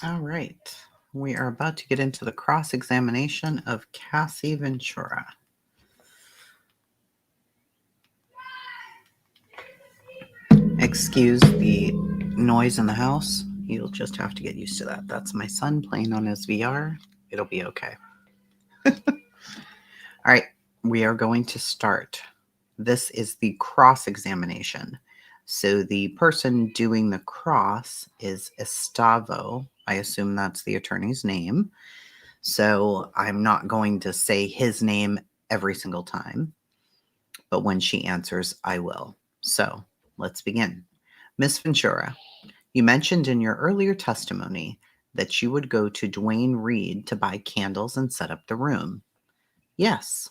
All right. We are about to get into the cross-examination of Cassie Ventura. Excuse the noise in the house. You'll just have to get used to that. That's my son playing on his VR. It'll be okay. All right. We are going to start. This is the cross-examination. So the person doing the cross is Estavo. I assume that's the attorney's name. So I'm not going to say his name every single time, but when she answers, I will. So let's begin. Miss Ventura, you mentioned in your earlier testimony that you would go to Dwayne Reed to buy candles and set up the room. Yes.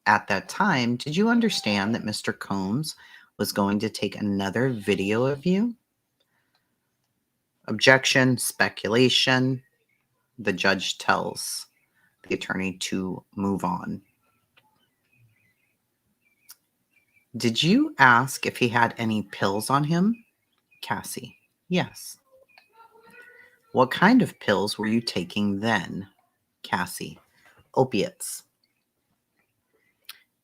At that time, did you understand that Mr. Combs was going to take another video of you? Objection, speculation. The judge tells the attorney to move on. Did you ask if he had any pills on him? Cassie, yes. What kind of pills were you taking then? Cassie, opiates.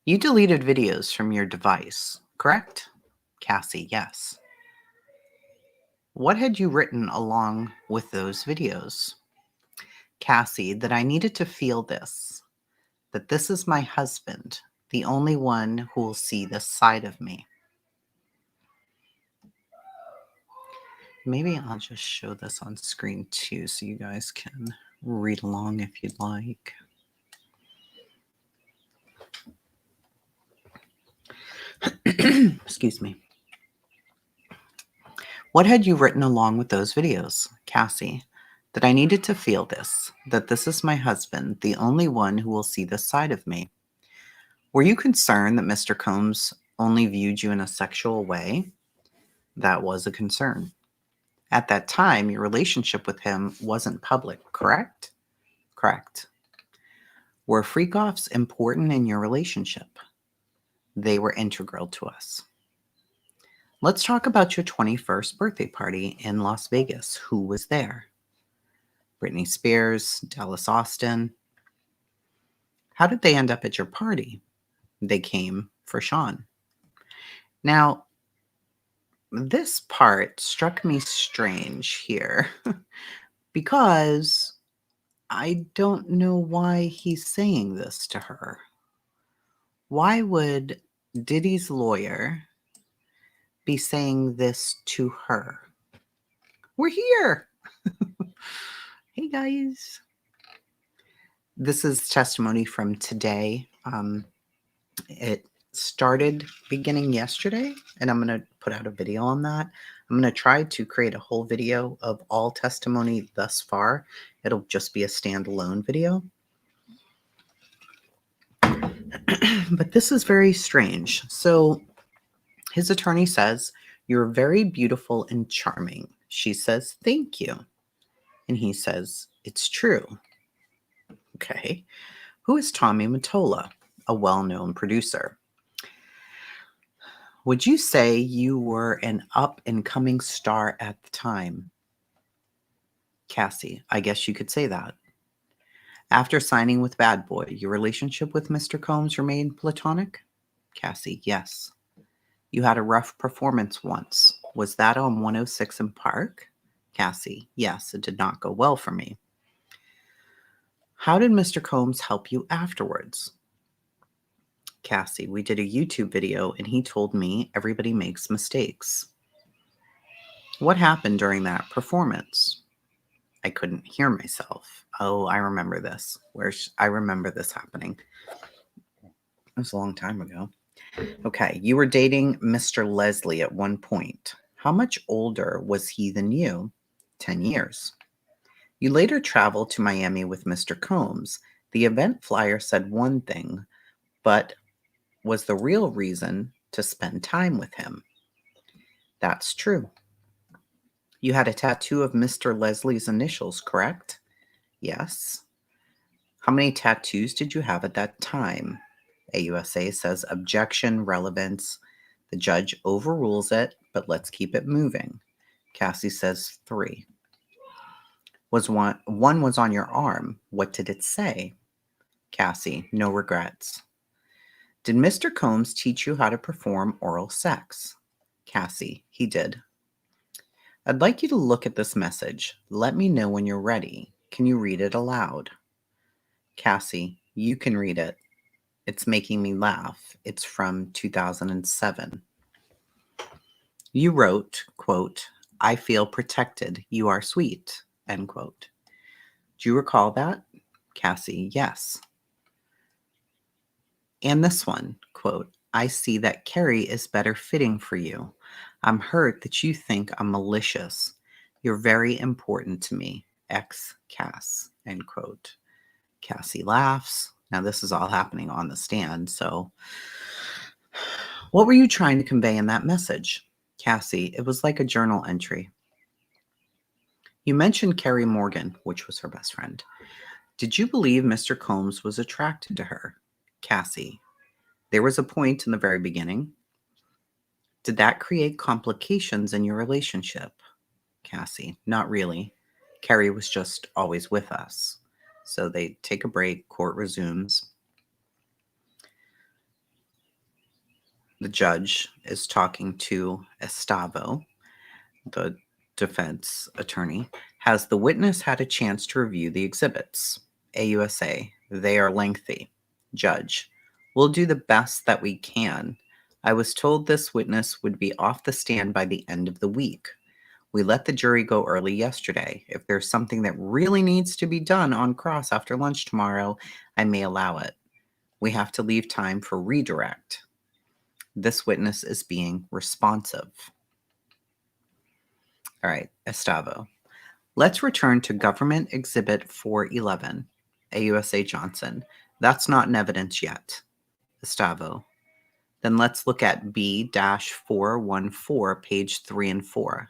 You deleted videos from your device, correct? Cassie, yes. What had you written along with those videos? Cassie, that I needed to feel this, that this is my husband, the only one who will see this side of me. Maybe I'll just show this on screen too so you guys can read along if you'd like. Excuse me. What had you written along with those videos, Cassie? That I needed to feel this, that this is my husband, the only one who will see this side of me. Were you concerned that Mr. Combs only viewed you in a sexual way? That was a concern. At that time, your relationship with him wasn't public, correct? Correct. Were freak-offs important in your relationship? They were integral to us. Let's talk about your 21st birthday party in Las Vegas. Who was there? Britney Spears, Dallas Austin. How did they end up at your party? They came for Sean. Now, this part struck me strange here because I don't know why he's saying this to her. Why would Diddy's lawyer be saying this to her? We're here. Hey, guys. This is testimony from today. It started beginning yesterday, and I'm going to put out a video on that. I'm going to try to create a whole video of all testimony thus far. It'll just be a standalone video. But this is very strange. So his attorney says, "You're very beautiful and charming." She says, "Thank you." And he says, "It's true." Okay. Who is Tommy Mottola? A well-known producer. Would you say you were an up-and-coming star at the time? Cassie, I guess you could say that. After signing with Bad Boy, your relationship with Mr. Combs remained platonic? Cassie, yes. You had a rough performance once. Was that on 106 in Park? Cassie, yes, it did not go well for me. How did Mr. Combs help you afterwards? Cassie, we did a YouTube video and he told me everybody makes mistakes. What happened during that performance? I couldn't hear myself. Oh, I remember this. I remember this happening. It was a long time ago. Okay, you were dating Mr. Leslie at one point. How much older was he than you? 10 years. You later traveled to Miami with Mr. Combs. The event flyer said one thing, but was the real reason to spend time with him. That's true. You had a tattoo of Mr. Leslie's initials, correct? Yes. How many tattoos did you have at that time? AUSA says objection, relevance. The judge overrules it, but let's keep it moving. Cassie says 3. One was on your arm. What did it say? Cassie, no regrets. Did Mr. Combs teach you how to perform oral sex? Cassie, he did. I'd like you to look at this message. Let me know when you're ready. Can you read it aloud? Cassie, you can read it. It's making me laugh. It's from 2007. You wrote, quote, I feel protected. You are sweet, end quote. Do you recall that? Cassie, yes. And this one, quote, I see that Kerry is better fitting for you. I'm hurt that you think I'm malicious. You're very important to me. Ex Cass, end quote. Cassie laughs. Now, this is all happening on the stand. So, what were you trying to convey in that message? Cassie, it was like a journal entry. You mentioned Kerry Morgan, which was her best friend. Did you believe Mr. Combs was attracted to her? Cassie, there was a point in the very beginning. Did that create complications in your relationship? Cassie, not really. Kerry was just always with us. So they take a break, court resumes. The judge is talking to Estavo, the defense attorney. Has the witness had a chance to review the exhibits? AUSA, they are lengthy. Judge, we'll do the best that we can. I was told this witness would be off the stand by the end of the week. We let the jury go early yesterday. If there's something that really needs to be done on cross after lunch tomorrow, I may allow it. We have to leave time for redirect. This witness is being responsive. All right, Estavo. Let's return to Government Exhibit 411, AUSA Johnson. That's not in evidence yet. Estavo. Then let's look at B-414, page 3 and 4.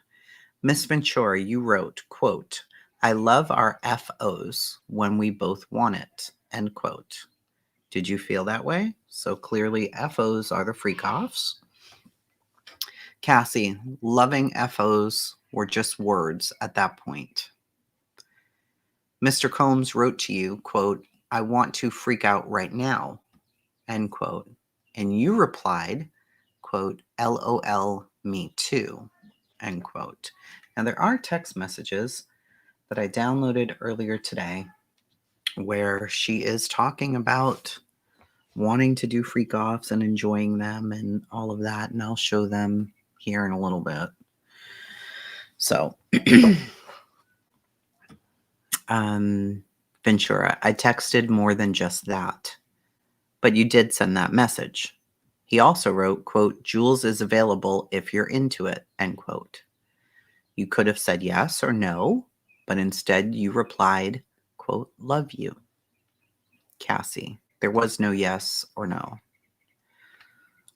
Miss Ventura, you wrote, quote, I love our FOs when we both want it, end quote. Did you feel that way? So clearly FOs are the freak-offs. Cassie, loving FOs were just words at that point. Mr. Combs wrote to you, quote, I want to freak out right now, end quote. And you replied, quote, LOL, me too, end quote. Now, there are text messages that I downloaded earlier today where she is talking about wanting to do freak offs and enjoying them and all of that. And I'll show them here in a little bit. So, Ventura, I texted more than just that, but you did send that message. He also wrote, quote, Jules is available if you're into it, end quote. You could have said yes or no, but instead you replied, quote, love you. Cassie, there was no yes or no.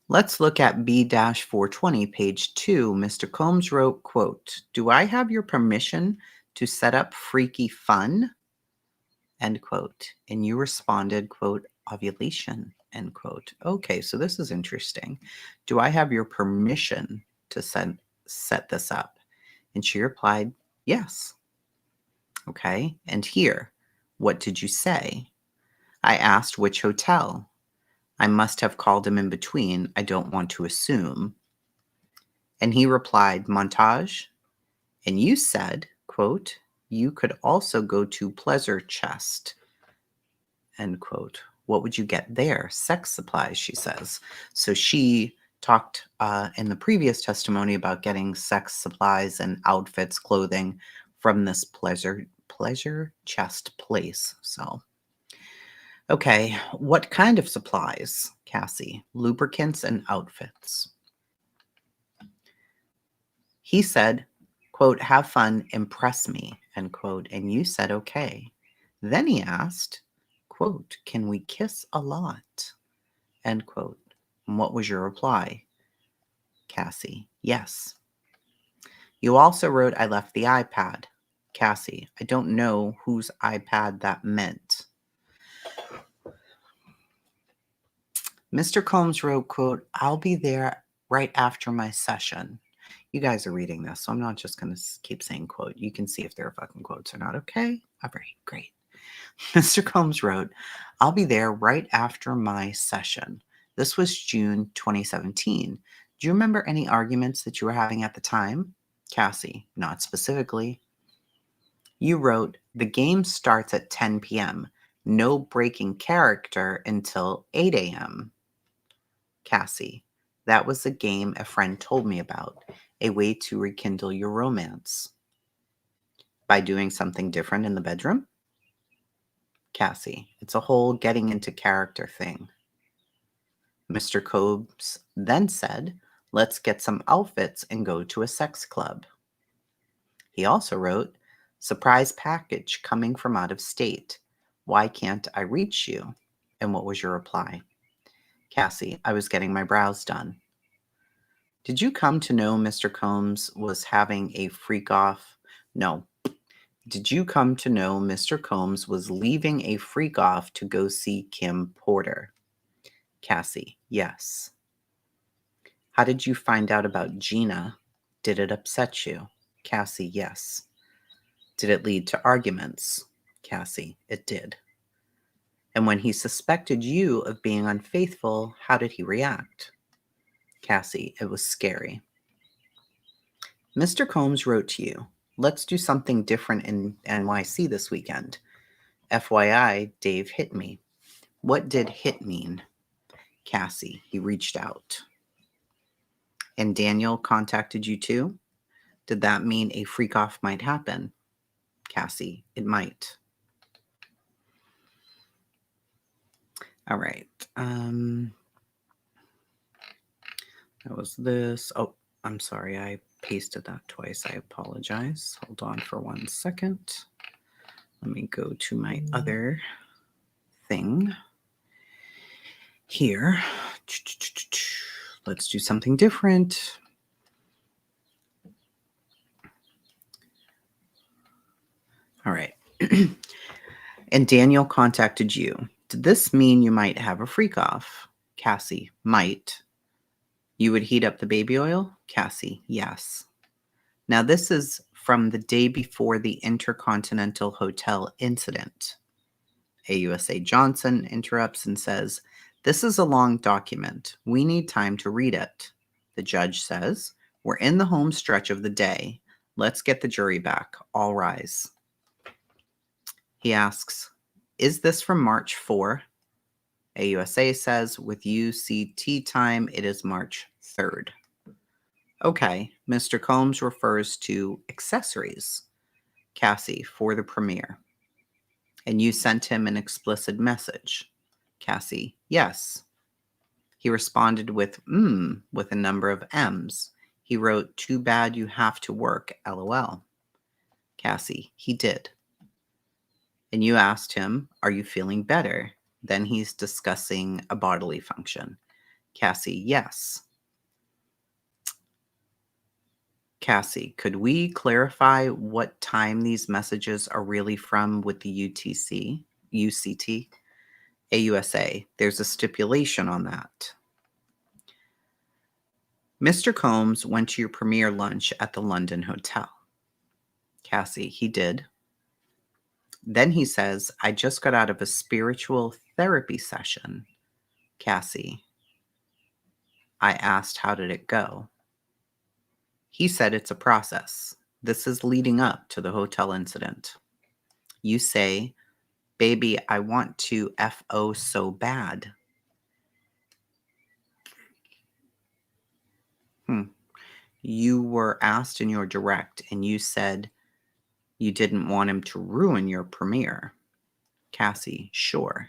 Let's look at B-420, page 2. Mr. Combs wrote, quote, do I have your permission to set up freaky fun? End quote. And you responded, quote, ovulation, end quote. Okay, so this is interesting. Do I have your permission to set this up? And she replied, yes. Okay, and here, what did you say? I asked which hotel. I must have called him in between. I don't want to assume. And he replied, Montage. And you said, quote, you could also go to Pleasure Chest, end quote. What would you get there? Sex supplies, she says. So she talked in the previous testimony about getting sex supplies and outfits, clothing from this Pleasure Chest place. So, okay, what kind of supplies, Cassie? Lubricants and outfits. He said, quote, have fun, impress me, end quote. And you said, okay. Then he asked, quote, can we kiss a lot, end quote. And what was your reply? Cassie, yes. You also wrote, I left the iPad. Cassie, I don't know whose iPad that meant. Mr. Combs wrote, quote, I'll be there right after my session. You guys are reading this, so I'm not just going to keep saying quote. You can see if there are fucking quotes or not, okay? All right, great. Mr. Combs wrote, I'll be there right after my session. This was June 2017. Do you remember any arguments that you were having at the time? Cassie, not specifically. You wrote, the game starts at 10 p.m. No breaking character until 8 a.m. Cassie, that was the game a friend told me about, a way to rekindle your romance. By doing something different in the bedroom? Cassie, it's a whole getting into character thing. Mr. Combs then said, let's get some outfits and go to a sex club. He also wrote, surprise package coming from out of state. Why can't I reach you? And what was your reply? Cassie, I was getting my brows done. Did you come to know Mr. Combs was having a freak off? No. Did you come to know Mr. Combs was leaving a freak off to go see Kim Porter? Cassie, yes. How did you find out about Gina? Did it upset you? Cassie, yes. Did it lead to arguments? Cassie, it did. And when he suspected you of being unfaithful, how did he react? Cassie, it was scary. Mr. Combs wrote to you, let's do something different in NYC this weekend. FYI, Dave hit me. What did hit mean? Cassie, he reached out. And Daniel contacted you too? Did that mean a freak off might happen? Cassie, it might. All right. That was this. Oh, I'm sorry. I pasted that twice. I apologize. Hold on for 1 second. Let me go to my other thing here. Let's do something different. All right. And Daniel contacted you. Did this mean you might have a freak off? Cassie, might. You would heat up the baby oil? Cassie, yes. Now this is from the day before the Intercontinental Hotel incident. AUSA Johnson interrupts and says, this is a long document. We need time to read it. The judge says, we're in the home stretch of the day. Let's get the jury back. All rise. He asks, is this from March 4? AUSA says, with UCT time, it is March 3rd. Okay, Mr. Combs refers to accessories. Cassie, for the premiere. And you sent him an explicit message. Cassie, yes. He responded with a number of M's. He wrote, too bad you have to work, LOL. Cassie, he did. And you asked him, are you feeling better? Then he's discussing a bodily function. Cassie, yes. Cassie, could we clarify what time these messages are really from with the UCT? AUSA, there's a stipulation on that. Mr. Combs went to your premiere lunch at the London Hotel. Cassie, he did. Then he says, I just got out of a spiritual therapy session. Cassie, I asked, how did it go? He said it's a process. This is leading up to the hotel incident. You say, baby, I want to FO so bad. You were asked in your direct and you said you didn't want him to ruin your premiere. Cassie, sure.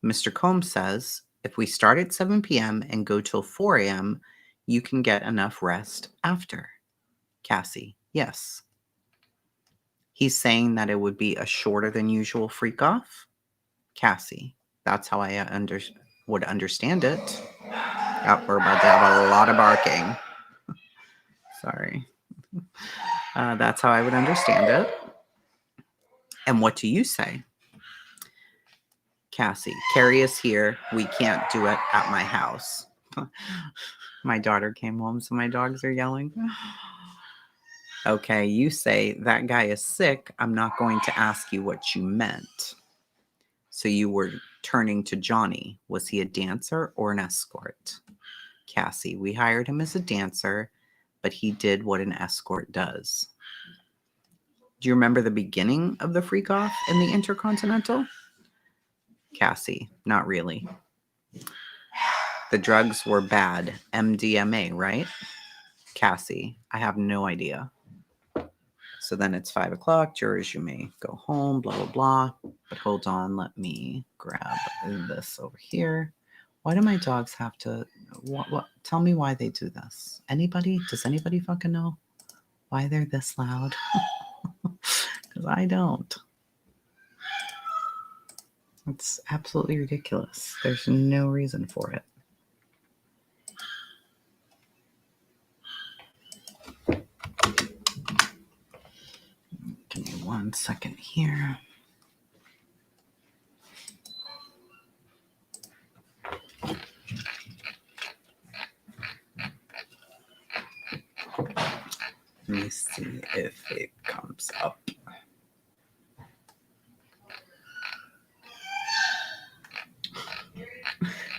Mr. Combs says, if we start at 7 p.m. and go till 4 a.m., you can get enough rest after. Cassie, yes. He's saying that it would be a shorter than usual freak off. Cassie, that's how I would understand it. Oh, we're about to have a lot of barking. Sorry. That's how I would understand it. And what do you say? Cassie, Kerry is here. We can't do it at my house. My daughter came home, so my dogs are yelling. Okay, you say, that guy is sick. I'm not going to ask you what you meant. So you were turning to Johnny. Was he a dancer or an escort? Cassie, we hired him as a dancer, but he did what an escort does. Do you remember the beginning of the freak off in the Intercontinental? Cassie, not really. The drugs were bad. MDMA, right? Cassie, I have no idea. So then it's 5 o'clock. Jurors, you may go home, blah, blah, blah. But hold on. Let me grab this over here. Why do my dogs have to... What? Tell me why they do this. Anybody? Does anybody fucking know why they're this loud? Because I don't. It's absolutely ridiculous. There's no reason for it. Give me 1 second here. Let me see if it comes up.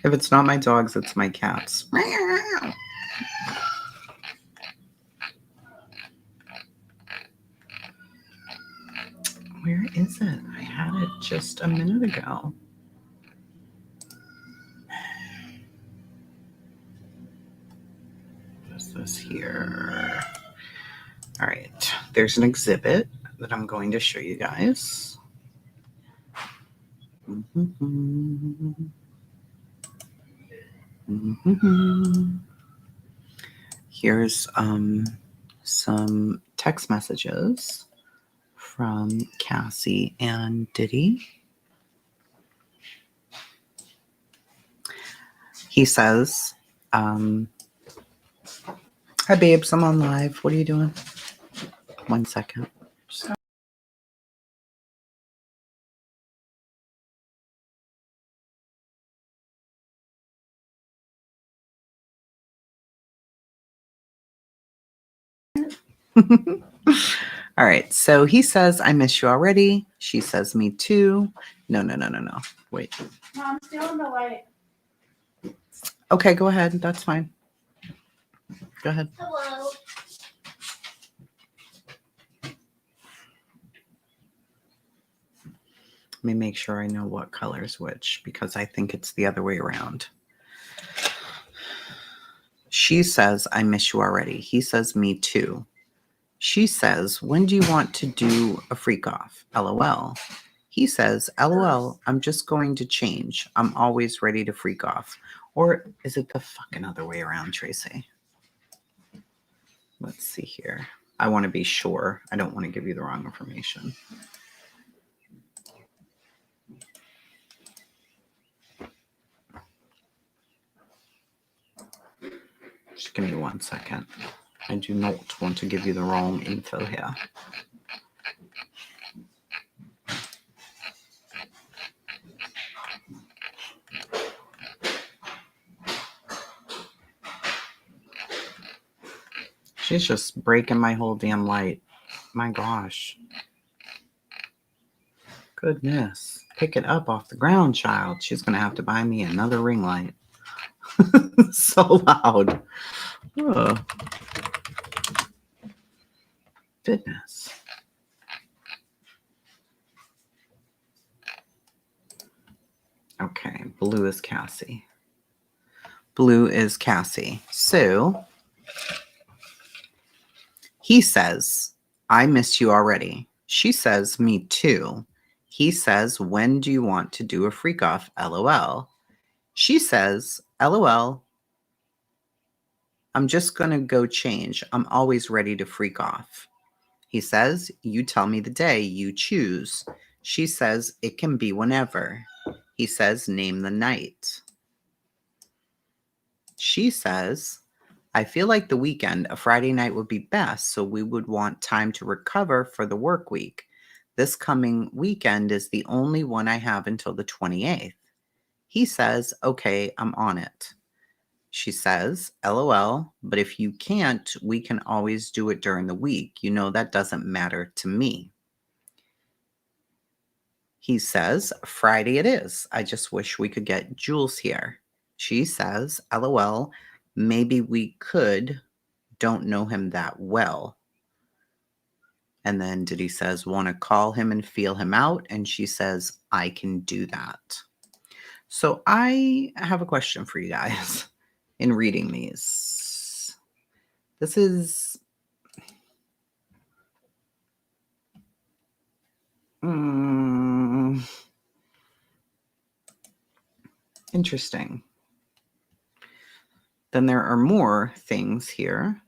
If it's not my dogs, it's my cats. Where is it? I had it just a minute ago. What's this here? All right. There's an exhibit that I'm going to show you guys. Here's some text messages from Cassie and Diddy. He says, hi babes, I'm on live. What are you doing? 1 second. All right. So he says, I miss you already. She says, me too. No. Wait. Mom, stay on the light. Okay, go ahead. That's fine. Go ahead. Hello. Let me make sure I know what color's which, because I think it's the other way around. She says, I miss you already. He says, me too. She says, when do you want to do a freak off? LOL. He says, LOL, I'm just going to change. I'm always ready to freak off. Or is it the fucking other way around, Tracy? Let's see here. I want to be sure. I don't want to give you the wrong information. Just give me 1 second. I do not want to give you the wrong info here. She's just breaking my whole damn light. My gosh. Goodness. Pick it up off the ground, child. She's going to have to buy me another ring light. So loud. Oh. Goodness. Okay. Blue is Cassie. Blue is Cassie. So he says, I miss you already. She says, me too. He says, when do you want to do a freak off? LOL. She says, LOL. I'm just going to go change. I'm always ready to freak off. He says, you tell me the day you choose. She says, it can be whenever. He says, name the night. She says, I feel like the weekend, a Friday night would be best, so we would want time to recover for the work week. This coming weekend is the only one I have until the 28th. He says, okay, I'm on it. She says, LOL, but if you can't, we can always do it during the week. You know, that doesn't matter to me. He says, Friday it is. I just wish we could get Jules here. She says, LOL, maybe we could. Don't know him that well. And then Diddy says, want to call him and feel him out? And she says, I can do that. So I have a question for you guys in reading these. This is interesting. Then there are more things here.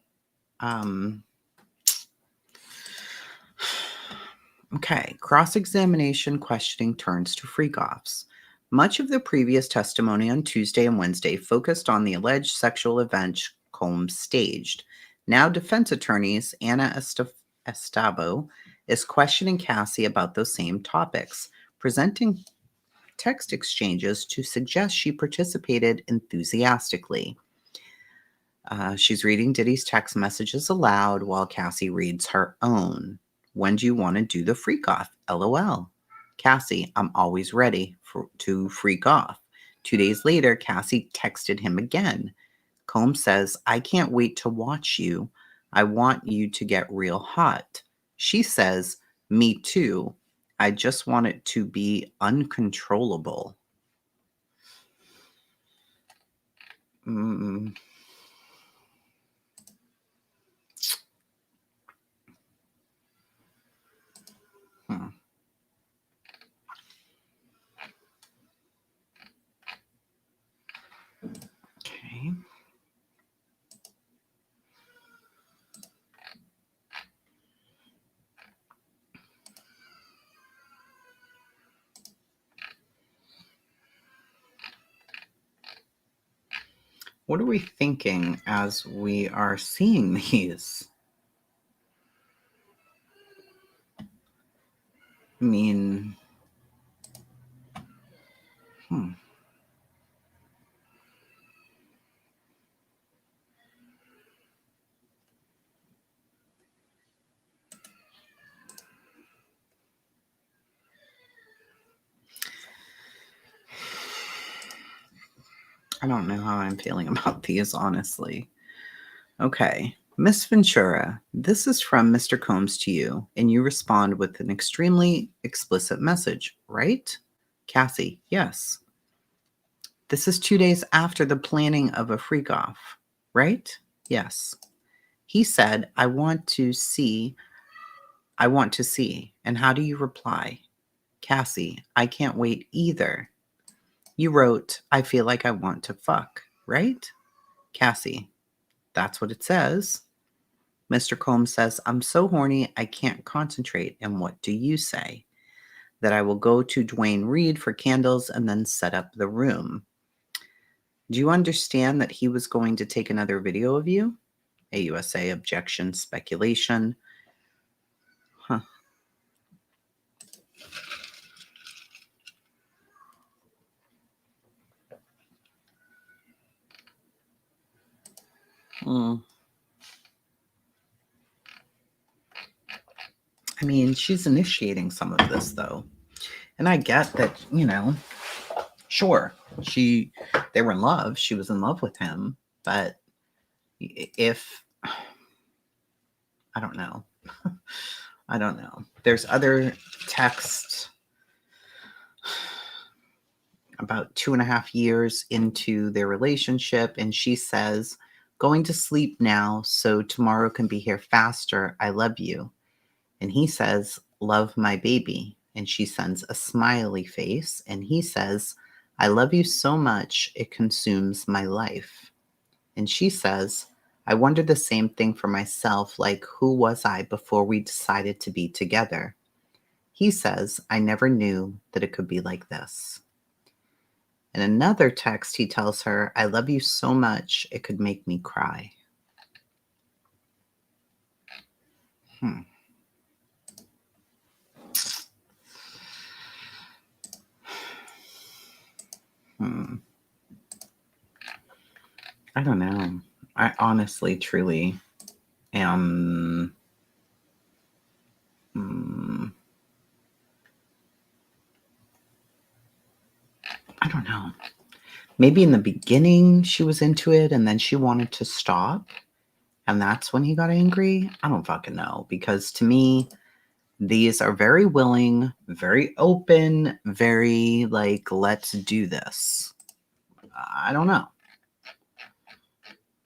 Okay, cross-examination questioning turns to freak-offs. Much of the previous testimony on Tuesday and Wednesday focused on the alleged sexual event Combs staged. Now defense attorneys Anna Estabo is questioning Cassie about those same topics, presenting text exchanges to suggest she participated enthusiastically. She's reading Diddy's text messages aloud while Cassie reads her own. When do you want to do the freak off? LOL. Cassie, I'm always ready to freak off. 2 days later, Cassie texted him again. Combs says, I can't wait to watch you. I want you to get real hot. She says, me too. I just want it to be uncontrollable. Okay. What are we thinking as we are seeing these? I mean, I don't know how I'm feeling about these, honestly. Okay. Miss Ventura, this is from Mr. Combs to you, and you respond with an extremely explicit message, right? Cassie, yes. This is 2 days after the planning of a freak off, right? Yes. He said, I want to see. And how do you reply? Cassie, I can't wait either. You wrote, I feel like I want to fuck, right? Cassie, that's what it says. Mr. Combs says, I'm so horny, I can't concentrate. And what do you say? That I will go to Dwayne Reed for candles and then set up the room. Do you understand that he was going to take another video of you? AUSA, objection, speculation. Huh. I mean, she's initiating some of this, though. And I get that, sure, they were in love. She was in love with him. But if, I don't know. I don't know. There's other texts about 2.5 years into their relationship. And she says, going to sleep now so tomorrow can be here faster. I love you. And he says, love my baby. And she sends a smiley face. And he says, I love you so much, it consumes my life. And she says, I wonder the same thing for myself, like who was I before we decided to be together? He says, I never knew that it could be like this. In another text, he tells her, I love you so much, it could make me cry. I don't know. I honestly, truly am. I don't know. Maybe in the beginning she was into it and then she wanted to stop. And that's when he got angry. I don't fucking know. Because to me, these are very willing, very open, very like, let's do this. I don't know.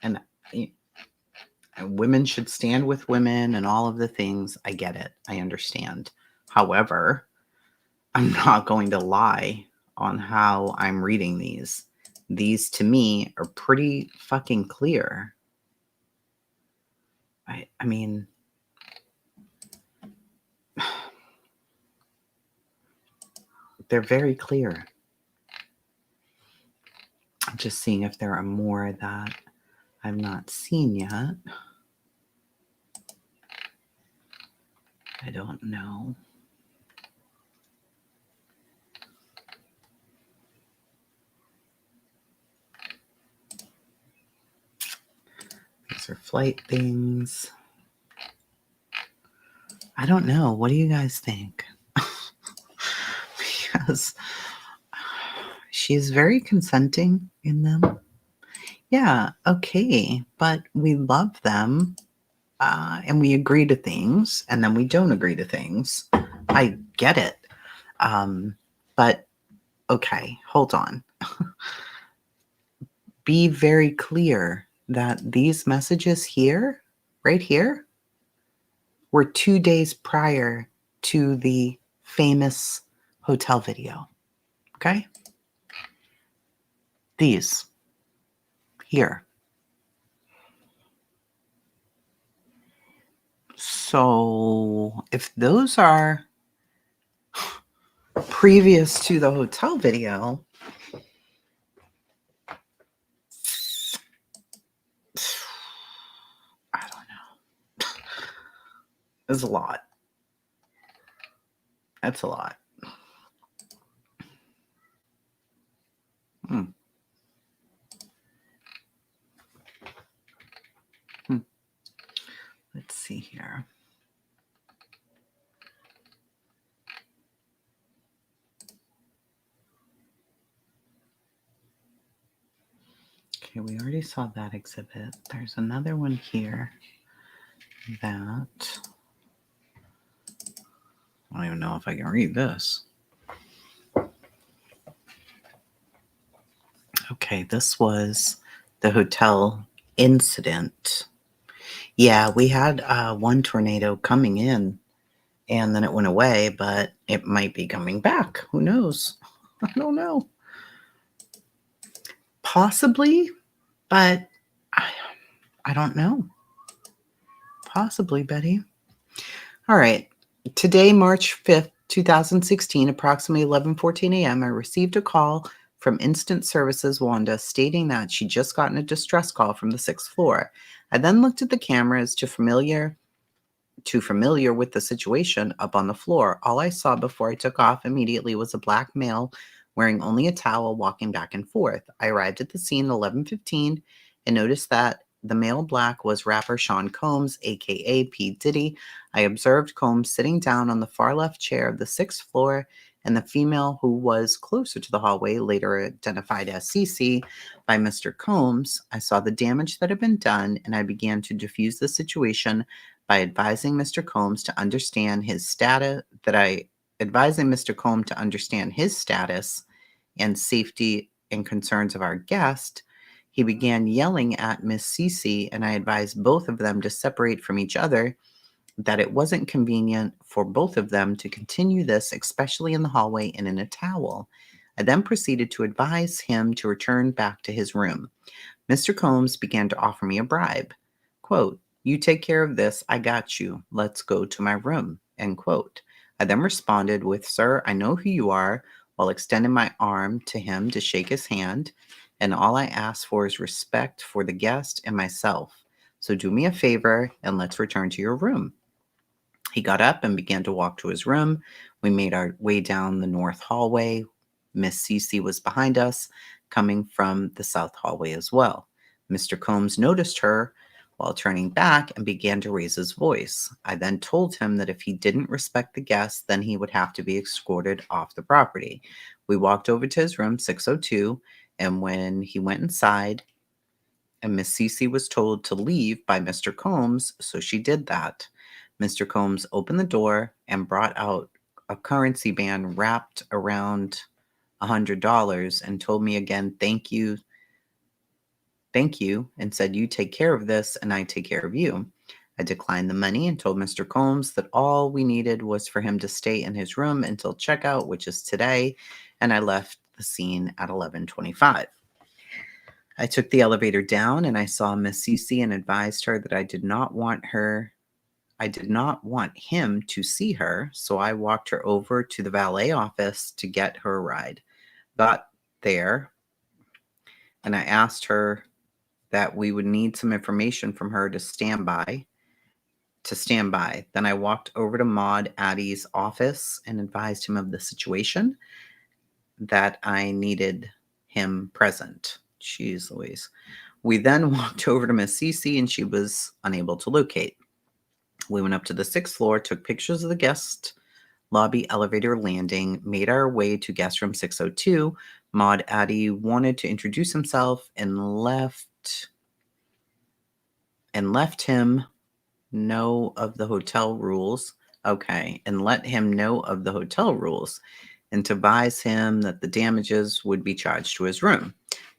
And women should stand with women and all of the things. I get it. I understand. However, I'm not going to lie on how I'm reading these. These to me are pretty fucking clear. I mean, they're very clear. I'm just seeing if there are more that I've not seen yet. I don't know. These are flight things. I don't know. What do you guys think? Because she's very consenting in them. Yeah, okay. But we love them and we agree to things and then we don't agree to things. I get it. But okay, hold on. Be very clear that these messages here, right here, were 2 days prior to the famous hotel video. Okay? These here. So if those are previous to the hotel video, I don't know. It's a lot. That's a lot. Let's see here. Okay, we already saw that exhibit. There's another one here that I don't even know if I can read this. Okay, this was the hotel incident. Yeah, we had one tornado coming in and then it went away, but it might be coming back. Who knows? I don't know. Possibly, but I don't know. Possibly, Betty. All right. Today, March 5th, 2016, approximately 11:14 a.m., I received a call from Instant Services Wanda stating that she'd just gotten a distress call from the 6th floor. I then looked at the cameras too familiar with the situation up on the floor. All I saw before I took off immediately was a black male wearing only a towel walking back and forth. I arrived at the scene at 11:15 and noticed that the male black was rapper Sean Combs, aka P. Diddy. I observed Combs sitting down on the far left chair of the 6th floor, and the female who was closer to the hallway, later identified as Cece by Mr. Combs. I saw the damage that had been done, and I began to diffuse the situation by advising Mr. Combs to understand his status, and safety and concerns of our guest. He began yelling at Miss Cece, and I advised both of them to separate from each other, that it wasn't convenient for both of them to continue this, especially in the hallway and in a towel. I then proceeded to advise him to return back to his room. Mr. Combs began to offer me a bribe. Quote, "You take care of this. I got you. Let's go to my room." End quote. I then responded with, "Sir, I know who you are," while extending my arm to him to shake his hand. And all I ask for is respect for the guest and myself. So do me a favor and let's return to your room. He got up and began to walk to his room. We made our way down the north hallway. Miss Cece was behind us, coming from the south hallway as well. Mr. Combs noticed her while turning back and began to raise his voice. I then told him that if he didn't respect the guests, then he would have to be escorted off the property. We walked over to his room, 602, and when he went inside, and Miss Cece was told to leave by Mr. Combs, so she did that. Mr. Combs opened the door and brought out a currency band wrapped around $100 and told me again, thank you, and said, you take care of this and I take care of you. I declined the money and told Mr. Combs that all we needed was for him to stay in his room until checkout, which is today, and I left the scene at 11:25. I took the elevator down and I saw Miss Cece and advised her that I did not want him to see her, so I walked her over to the valet office to get her a ride. Got there and I asked her that we would need some information from her to stand by. Then I walked over to Maud Addie's office and advised him of the situation, that I needed him present. Jeez Louise. We then walked over to Miss Cece and she was unable to locate. We went up to the 6th floor, took pictures of the guest lobby elevator landing, made our way to guest room 602. Maud Addie wanted to introduce himself and left him know of the hotel rules. Okay, and let him know of the hotel rules and to advise him that the damages would be charged to his room.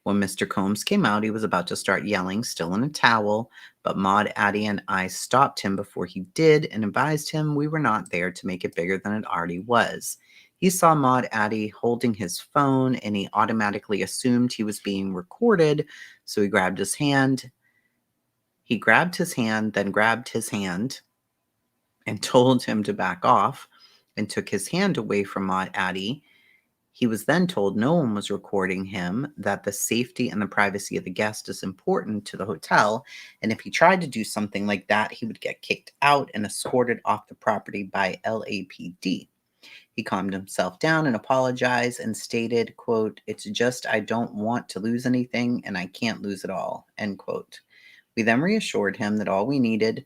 When Mr. Combs came out, he was about to start yelling, still in a towel, but Maud Addie and I stopped him before he did and advised him we were not there to make it bigger than it already was. He saw Maud Addie holding his phone and he automatically assumed he was being recorded, so he grabbed his hand. Then grabbed his hand and told him to back off and took his hand away from Maud Addie. He was then told no one was recording him, that the safety and the privacy of the guest is important to the hotel, and if he tried to do something like that, he would get kicked out and escorted off the property by LAPD. He calmed himself down and apologized and stated, quote, it's just I don't want to lose anything and I can't lose it all, end quote. We then reassured him that all we needed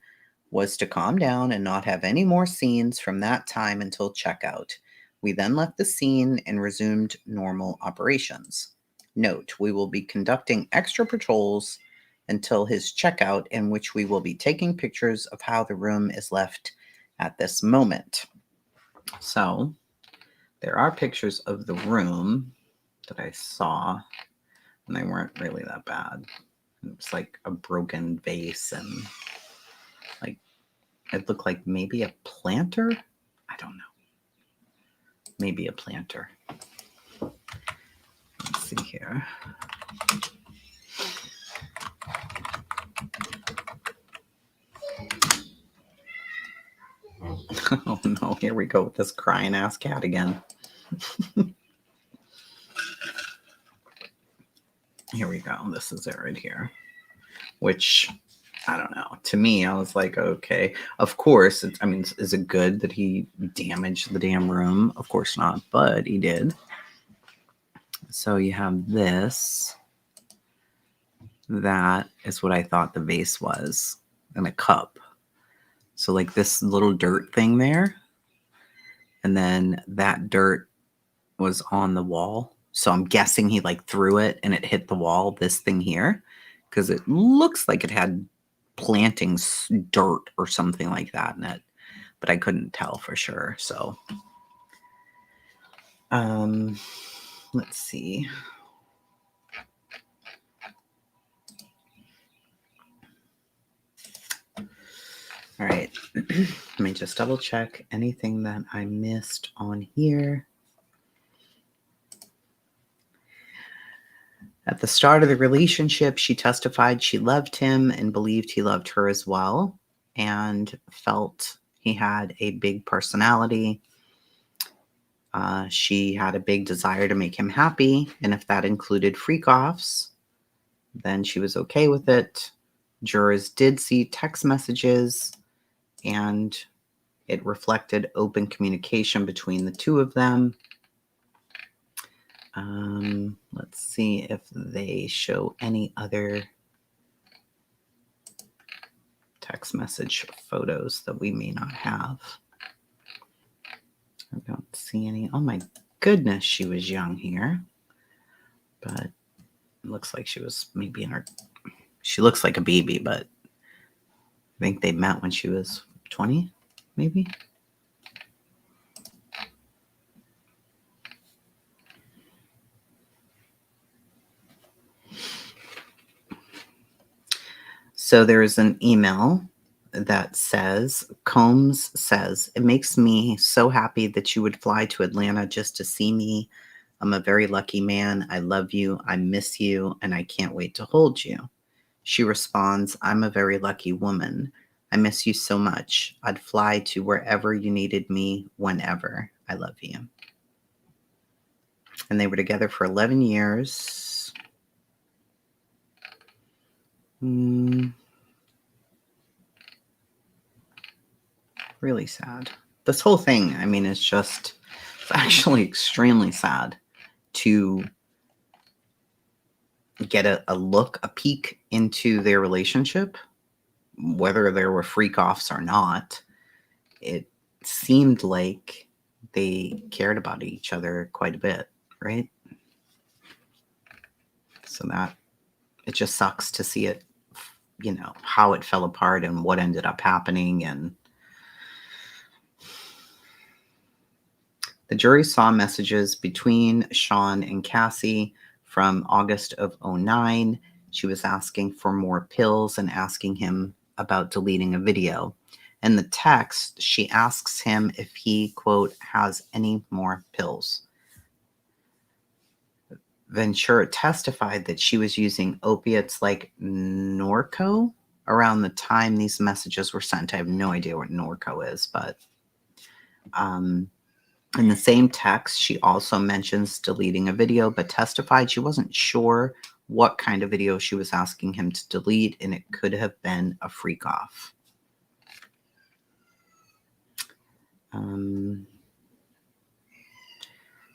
was to calm down and not have any more scenes from that time until checkout. We then left the scene and resumed normal operations. Note, we will be conducting extra patrols until his checkout, in which we will be taking pictures of how the room is left at this moment. So, there are pictures of the room that I saw, and they weren't really that bad. It was like a broken vase and like it looked like maybe a planter. I don't know. Maybe a planter. Let's see here. Oh no, here we go with this crying ass cat again. Here we go. This is it right here. Which, I don't know. To me, I was like, okay. Of course, is it good that he damaged the damn room? Of course not, but he did. So you have this. That is what I thought the vase was. And a cup. So like this little dirt thing there. And then that dirt was on the wall. So I'm guessing he like threw it and it hit the wall, this thing here. Because it looks like it had plantings, dirt or something like that in it. But I couldn't tell for sure. So let's see. All right. Let me just double check anything that I missed on here. At the start of the relationship, she testified she loved him and believed he loved her as well, and felt he had a big personality. She had a big desire to make him happy, and if that included freak-offs, then she was okay with it. Jurors did see text messages, and it reflected open communication between the two of them. Let's see if they show any other text message photos that we may not have. I don't see any. Oh my goodness, she was young here. But it looks like she was maybe in her... She looks like a baby, but I think they met when she was 20, maybe. So there is an email that says, Combs says, it makes me so happy that you would fly to Atlanta just to see me. I'm a very lucky man. I love you. I miss you. And I can't wait to hold you. She responds, I'm a very lucky woman. I miss you so much. I'd fly to wherever you needed me, whenever. I love you. And they were together for 11 years. Really sad. This whole thing, I mean, it's actually extremely sad to get a peek into their relationship, whether there were freak offs or not. It seemed like they cared about each other quite a bit, right? So that it just sucks to see it, how it fell apart and what ended up happening. And the jury saw messages between Sean and Cassie from August of 2009. She was asking for more pills and asking him about deleting a video. In the text, she asks him if he, quote, has any more pills. Ventura testified that she was using opiates like Norco around the time these messages were sent. I have no idea what Norco is, but in the same text, she also mentions deleting a video, but testified she wasn't sure what kind of video she was asking him to delete, and it could have been a freak off.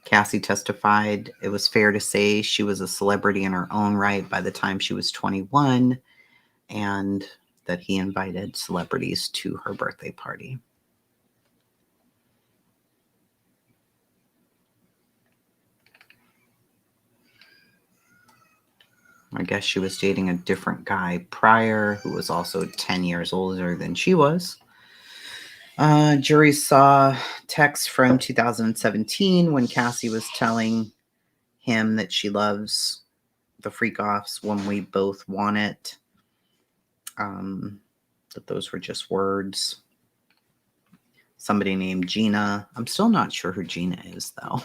Cassie testified it was fair to say she was a celebrity in her own right by the time she was 21, and that he invited celebrities to her birthday party. I guess she was dating a different guy prior who was also 10 years older than she was. Jury saw texts from 2017 when Cassie was telling him that she loves the freak offs when we both want it. That those were just words. Somebody named Gina. I'm still not sure who Gina is, though.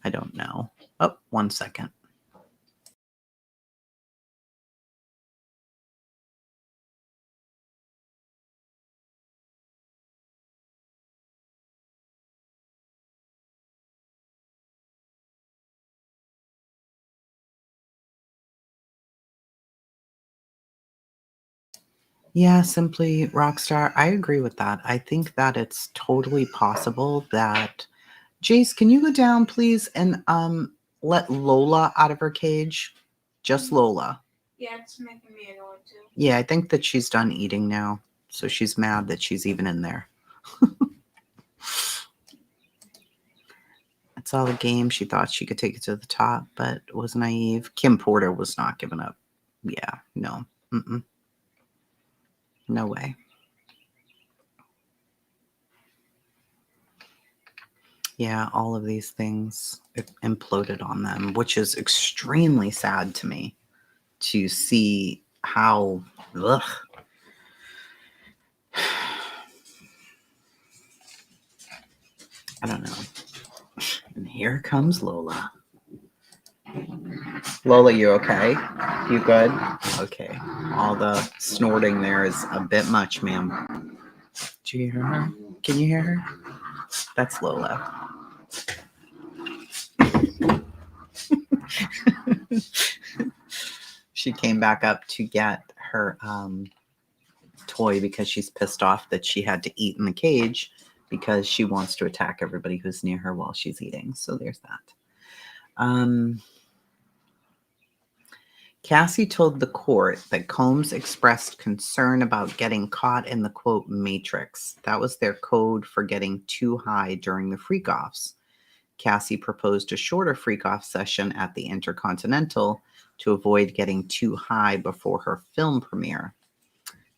I don't know. Oh, 1 second. Yeah, simply Rockstar. I agree with that. I think that it's totally possible that... Jace, can you go down, please, and let Lola out of her cage? Just Lola. Yeah, it's making me annoyed too. Yeah, I think that she's done eating now. So she's mad that she's even in there. It's all a game. She thought she could take it to the top, but was naive. Kim Porter was not giving up. Yeah, no. No way. Yeah, all of these things imploded on them, which is extremely sad to me to see how... Ugh. I don't know. And here comes Lola. Lola, you okay? You good? Okay. All the snorting there is a bit much, ma'am. Do you hear her? Can you hear her? That's Lola. She came back up to get her toy because she's pissed off that she had to eat in the cage because she wants to attack everybody who's near her while she's eating. So there's that. Cassie told the court that Combs expressed concern about getting caught in the, quote, matrix. That was their code for getting too high during the freak-offs. Cassie proposed a shorter freak-off session at the Intercontinental to avoid getting too high before her film premiere.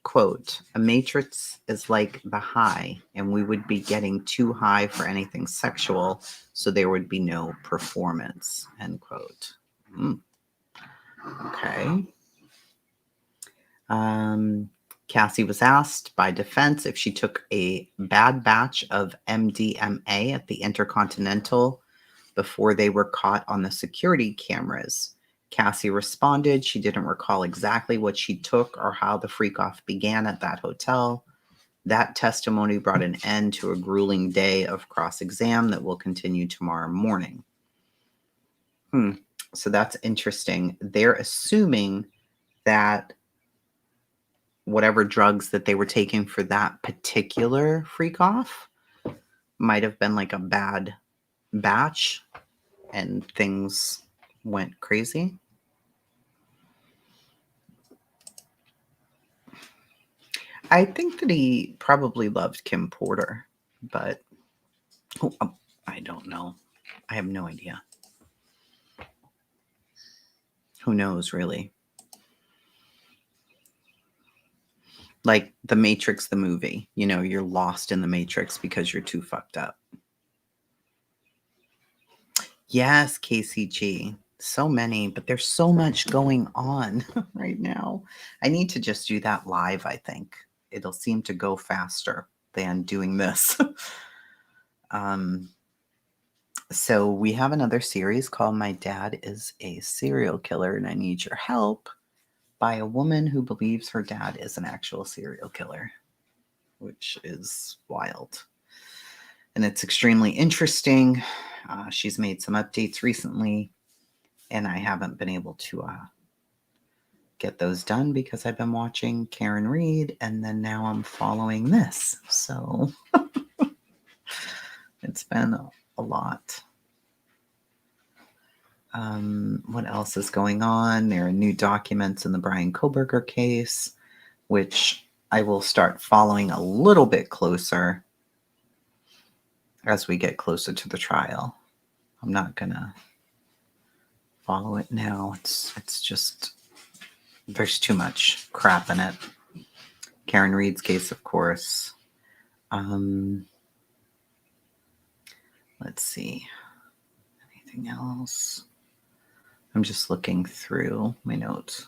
Quote, a matrix is like the high, and we would be getting too high for anything sexual, so there would be no performance, end quote. Okay. Cassie was asked by defense if she took a bad batch of MDMA at the Intercontinental before they were caught on the security cameras. Cassie responded she didn't recall exactly what she took or how the freak-off began at that hotel. That testimony brought an end to a grueling day of cross-exam that will continue tomorrow morning. So that's interesting. They're assuming that whatever drugs that they were taking for that particular freak-off might have been like a bad batch and things went crazy. I think that he probably loved Kim Porter, but I don't know. I have no idea. Who knows, really? Like The Matrix, the movie. You know, you're lost in the Matrix because you're too fucked up. Yes, KCG. So many, but there's so much going on right now. I need to just do that live, I think. It'll seem to go faster than doing this. So we have another series called My Dad is a Serial Killer and I Need Your Help, by a woman who believes her dad is an actual serial killer, which is wild. And it's extremely interesting. She's made some updates recently, and I haven't been able to get those done because I've been watching Karen Reed, and then now I'm following this. So it's been a lot. What else is going on? There are new documents in the Brian Koberger case, which I will start following a little bit closer as we get closer to the trial. I'm not gonna follow it now. It's just, there's too much crap in it. Karen Reed's case, of course. Let's see. Anything else? I'm just looking through my notes.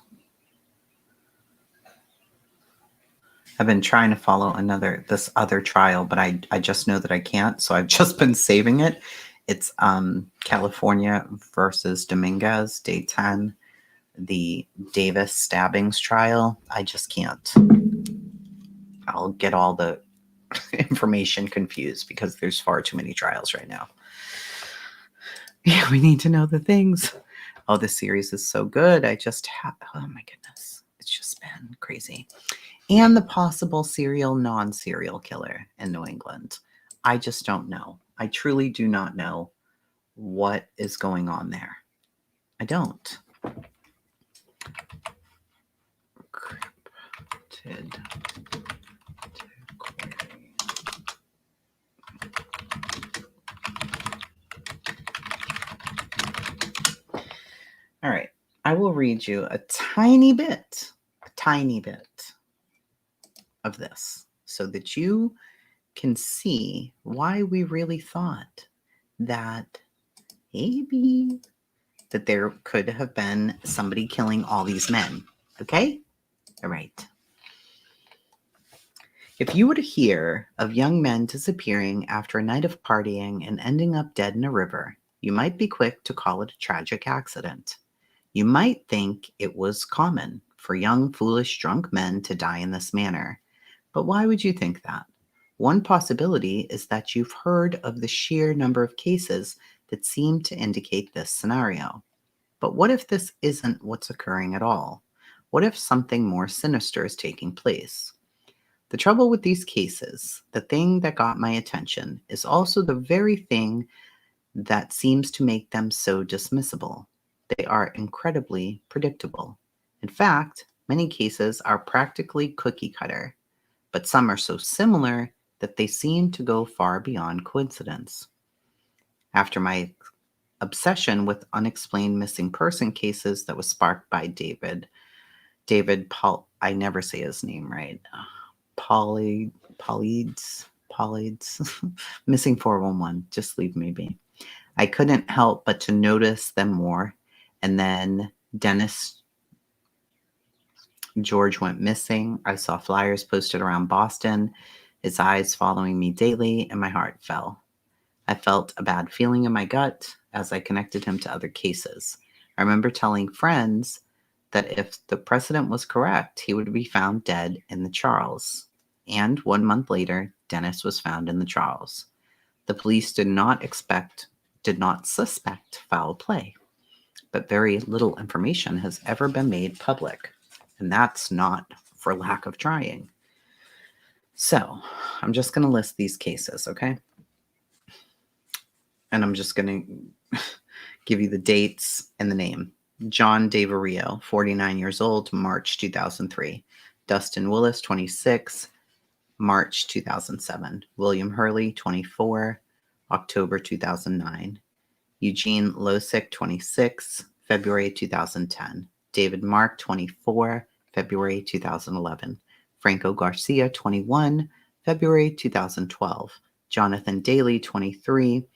I've been trying to follow this other trial, but I just know that I can't. So I've just been saving it. It's California versus Dominguez, day 10, the Davis stabbings trial. I just can't. I'll get all the information confused because there's far too many trials right now. Yeah, we need to know the things. Oh, this series is so good. Oh my goodness. It's just been crazy. And the possible serial, non-serial killer in New England. I just don't know. I truly do not know what is going on there. I don't. Cryptid query. All right. I will read you a tiny bit of this so that you can see why we really thought that maybe that there could have been somebody killing all these men. Okay? All right. If you were to hear of young men disappearing after a night of partying and ending up dead in a river, you might be quick to call it a tragic accident. You might think it was common for young, foolish, drunk men to die in this manner. But why would you think that? One possibility is that you've heard of the sheer number of cases that seem to indicate this scenario. But what if this isn't what's occurring at all? What if something more sinister is taking place? The trouble with these cases, the thing that got my attention, is also the very thing that seems to make them so dismissible. They are incredibly predictable. In fact, many cases are practically cookie cutter, but some are so similar that they seem to go far beyond coincidence. After my obsession with unexplained missing person cases that was sparked by David Paul, I never say his name right. Polides, missing 411, just leave me be. I couldn't help but to notice them more. And then Dennis George went missing. I saw flyers posted around Boston, his eyes following me daily, and my heart fell. I felt a bad feeling in my gut as I connected him to other cases. I remember telling friends that if the precedent was correct, he would be found dead in the Charles. And 1 month later, Dennis was found in the Charles. The police did not suspect foul play, but very little information has ever been made public. And that's not for lack of trying. So I'm just going to list these cases, okay? And I'm just going to give you the dates and the name. John DeVario, 49 years old, March 2003. Dustin Willis, 26, March 2007. William Hurley, 24, October 2009. Eugene Losick, 26, February 2010. David Mark, 24, February 2011. Franco Garcia, 21, February 2012. Jonathan Daly, 23,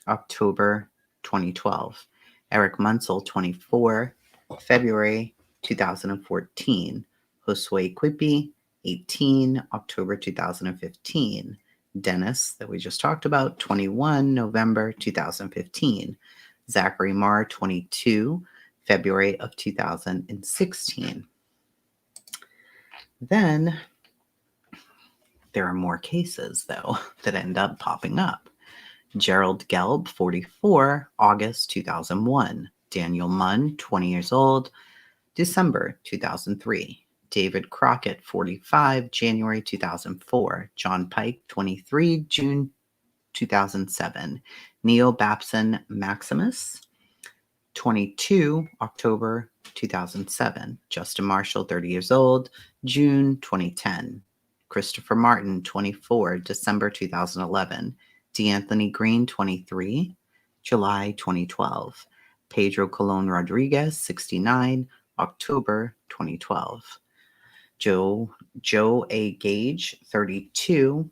October 2012. Eric Munsell, 24, February 2014. Josue Quippy, 18, October 2015. Dennis, that we just talked about, 21, November 2015. Zachary Marr, 22, February of 2016. Then there are more cases, though, that end up popping up. Gerald Gelb, 44, August 2001. Daniel Munn, 20 years old, December 2003. David Crockett, 45, January 2004. John Pike, 23, June 2007. Neil Babson Maximus, 22, October 2007. Justin Marshall, 30 years old, June 2010. Christopher Martin, 24, December 2011. DeAnthony Green, 23, July 2012. Pedro Colon Rodriguez, 69, October 2012. Joe A. Gage, 32,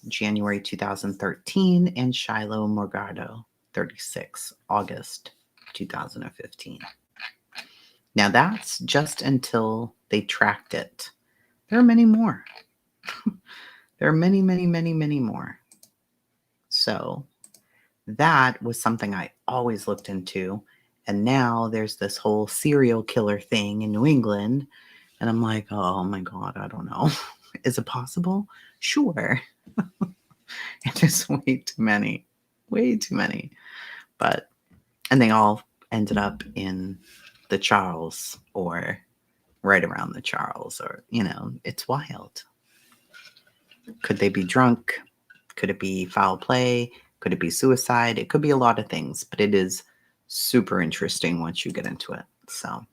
January 2013. And Shiloh Morgado, 36, August 2015. Now that's just until they tracked it. There are many more. There are many, many, many, many more. So that was something I always looked into. And now there's this whole serial killer thing in New England. And I'm like, oh my God, I don't know. Is it possible? Sure. It's just way too many. Way too many. And they all ended up in the Charles or right around the Charles, or, it's wild. Could they be drunk? Could it be foul play? Could it be suicide? It could be a lot of things, but it is super interesting once you get into it. So,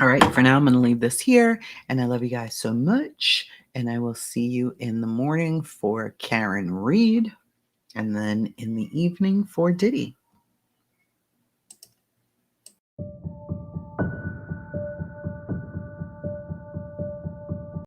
all right, for now, I'm going to leave this here, and I love you guys so much, and I will see you in the morning for Karen Reed, and then in the evening for Diddy.